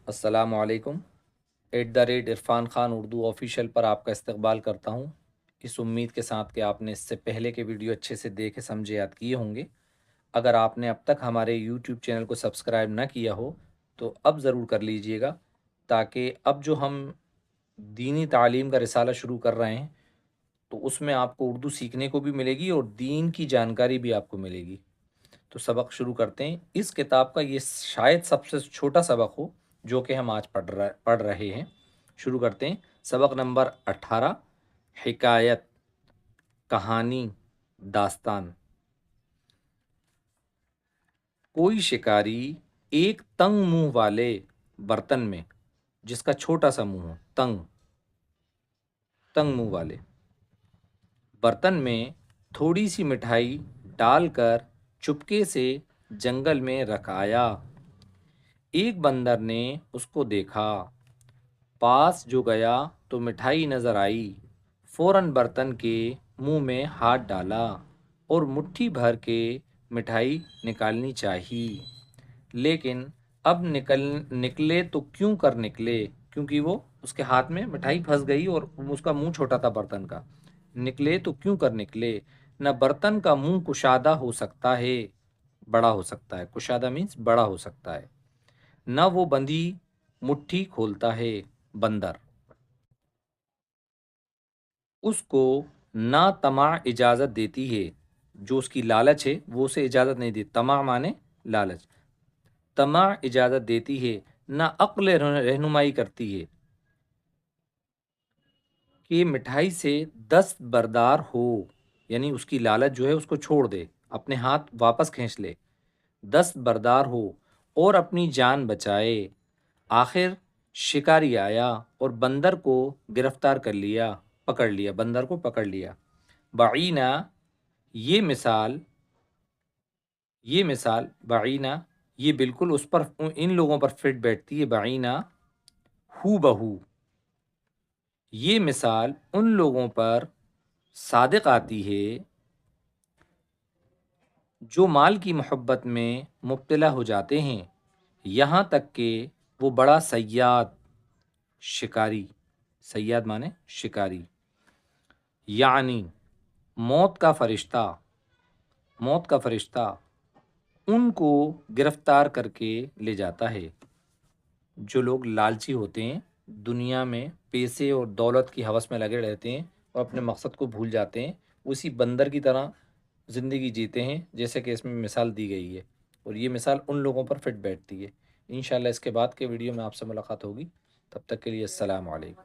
السلام علیکم۔ @عرفان خان اردو آفیشیل پر آپ کا استقبال کرتا ہوں، اس امید کے ساتھ کہ آپ نے اس سے پہلے کے ویڈیو اچھے سے دیکھے سمجھے یاد کیے ہوں گے۔ اگر آپ نے اب تک ہمارے یوٹیوب چینل کو سبسکرائب نہ کیا ہو تو اب ضرور کر لیجئے گا، تاکہ اب جو ہم دینی تعلیم کا رسالہ شروع کر رہے ہیں تو اس میں آپ کو اردو سیکھنے کو بھی ملے گی اور دین کی جانکاری بھی آپ کو ملے گی۔ تو سبق شروع کرتے ہیں۔ اس کتاب کا یہ شاید سب سے چھوٹا سبق ہو جو کہ ہم آج پڑھ رہے ہیں۔ شروع کرتے ہیں۔ سبق نمبر 18، حکایت، کہانی، داستان۔ کوئی شکاری ایک تنگ منہ والے برتن میں، جس کا چھوٹا سا منہ ہو، تنگ منہ والے برتن میں تھوڑی سی مٹھائی ڈال کر چپکے سے جنگل میں رکھ آیا۔ ایک بندر نے اس کو دیکھا، پاس جو گیا تو مٹھائی نظر آئی، فوراً برتن کے منہ میں ہاتھ ڈالا اور مٹھی بھر کے مٹھائی نکالنی چاہی، لیکن اب نکلے تو کیوں کر نکلے، کیونکہ وہ اس کے ہاتھ میں مٹھائی پھنس گئی اور اس کا منہ چھوٹا تھا برتن کا۔ نکلے تو کیوں کر نکلے، نہ برتن کا منہ کشادہ ہو سکتا ہے، بڑا ہو سکتا ہے، کشادہ مینس بڑا ہو سکتا ہے، نہ وہ بندھی مٹھی کھولتا ہے۔ بندر اس کو نہ طمع اجازت دیتی ہے، جو اس کی لالچ ہے وہ اسے اجازت نہیں دیتی، طمع مانے لالچ، طمع اجازت دیتی ہے، نہ عقل رہنمائی کرتی ہے کہ مٹھائی سے دست بردار ہو، یعنی اس کی لالچ جو ہے اس کو چھوڑ دے، اپنے ہاتھ واپس کھینچ لے، دست بردار ہو اور اپنی جان بچائے۔ آخر شکاری آیا اور بندر کو گرفتار کر لیا، پکڑ لیا، بندر کو پکڑ لیا۔ بعینہ، یہ مثال بعینہ، یہ بالکل اس پر، ان لوگوں پر فٹ بیٹھتی ہے۔ بعینہ ہو بہو، یہ مثال ان لوگوں پر صادق آتی ہے جو مال کی محبت میں مبتلا ہو جاتے ہیں، یہاں تک کہ وہ بڑا صیاد، شکاری، صیاد مانے شکاری، یعنی موت کا فرشتہ ان کو گرفتار کر کے لے جاتا ہے۔ جو لوگ لالچی ہوتے ہیں، دنیا میں پیسے اور دولت کی ہوس میں لگے رہتے ہیں اور اپنے مقصد کو بھول جاتے ہیں، اسی بندر کی طرح زندگی جیتے ہیں جیسے کہ اس میں مثال دی گئی ہے، اور یہ مثال ان لوگوں پر فٹ بیٹھتی ہے۔ انشاءاللہ اس کے بعد کے ویڈیو میں آپ سے ملاقات ہوگی، تب تک کے لیے السلام علیکم۔